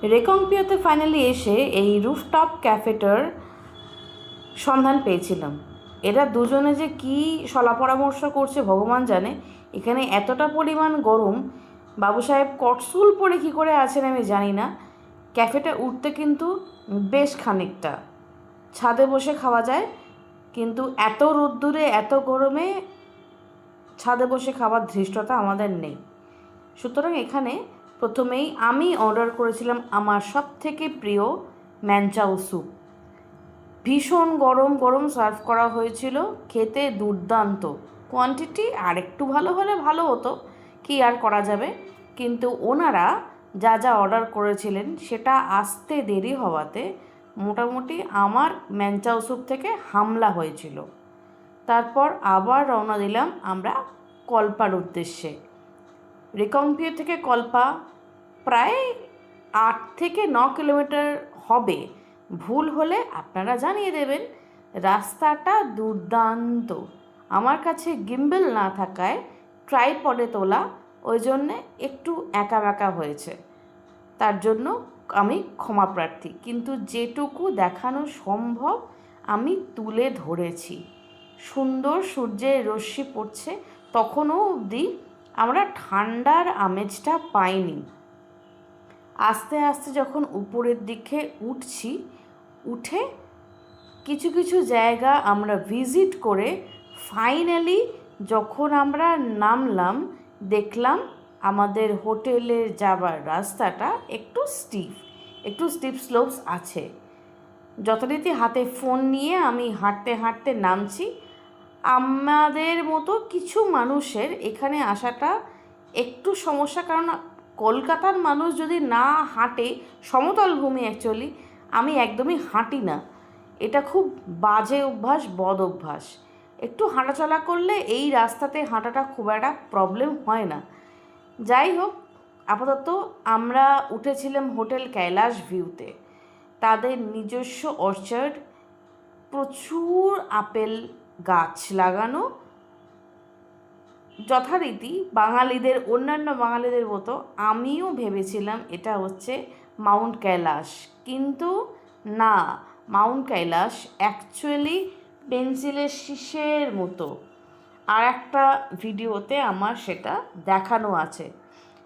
রেকংপিওতে finally এসে এই rooftop ক্যাফেটার সন্ধান পেয়েছিলাম। এরা দুজনে যে কী সলা পরামর্শ করছে ভগবান জানে। এখানে এতটা পরিমাণ গরম, বাবু সাহেব কটসুল পরে কী করে আছেন আমি জানি না। ক্যাফেটা উঠতে কিন্তু বেশ খানিকটা, ছাদে বসে খাওয়া যায়, কিন্তু এত রোদ্দুরে এত গরমে ছাদে বসে খাওয়ার ধৃষ্টতা আমাদের নেই। সুতরাং এখানে প্রথমেই আমি অর্ডার করেছিলাম আমার সবথেকে প্রিয় ম্যানচাও স্যুপ। ভীষণ গরম গরম সার্ভ করা হয়েছিল, খেতে দুর্দান্ত। কোয়ান্টিটি আর একটু ভালো হলে ভালো হতো, কি আর করা যাবে। কিন্তু ওনারা যা যা অর্ডার করেছিলেন সেটা আসতে দেরি হওয়াতে মোটামুটি আমার ম্যানচাও স্যুপ থেকে হামলা হয়েছিল। তারপর আবার রওনা দিলাম আমরা কল্পার উদ্দেশ্যে। রেকংপিও থেকে কল্পা প্রায় 8 থেকে 9 কিলোমিটার হবে, ভুল হলে আপনারা জানিয়ে দেবেন। রাস্তাটা দুর্দান্ত। আমার কাছে গিম্বল না থাকায় ট্রাইপডে তোলা, ওই জন্যে একটু একা বেঁকা হয়েছে, তার জন্য আমি ক্ষমা প্রার্থী। কিন্তু যেটুকু দেখানো সম্ভব আমি তুলে ধরেছি। সুন্দর সূর্যের রশ্মি পড়ছে, তখনও অবধি আমরা ঠান্ডার আমেজটা পাইনি। আস্তে আস্তে যখন উপরের দিকে উঠছি, উঠে কিছু কিছু জায়গা আমরা ভিজিট করে ফাইনালি যখন আমরা নামলাম, দেখলাম আমাদের হোটেলে যাবার রাস্তাটা একটু স্টিপ স্লোপস আছে। যথারীতি হাতে ফোন নিয়ে আমি হাঁটতে হাঁটতে নামছি। আমাদের মতো কিছু মানুষের এখানে আসাটা একটু সমস্যা, কারণ কলকাতার মানুষ যদি না হাঁটে, সমতল ভূমি অ্যাকচুয়ালি, আমি একদমই হাঁটি না, এটা খুব বাজে অভ্যাস, বদ অভ্যাস। একটু হাঁটাচলা করলে এই রাস্তাতে হাঁটাটা খুব একটা প্রবলেম হয় না। যাই হোক, আপাতত আমরা উঠেছিলাম হোটেল কৈলাস ভিউতে। তাদের নিজস্ব অর্চার্ড, প্রচুর আপেল গাছ লাগানো। যথারীতি বাঙালিদের, অন্যান্য বাঙালিদের মতো আমিও ভেবেছিলাম এটা হচ্ছে মাউন্ট কৈলাস, কিন্তু না, মাউন্ট কৈলাস অ্যাকচুয়ালি পেন্সিলের শীষের মতো। আর একটা ভিডিওতে আমার সেটা দেখানো আছে।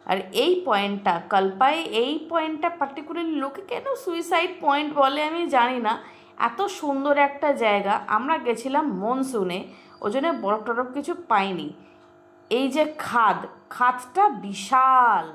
আর এই পয়েন্টটা কল্পায়, এই পয়েন্টটা পার্টিকুলারলি লোকে কেন সুইসাইড পয়েন্ট বলে আমি জানি না। এত সুন্দর একটা জায়গা, আমরা গেছিলাম মনসুনে, ওই জন্য বরফ টরফ কিছু পাইনি। এই যে খাদটা বিশাল।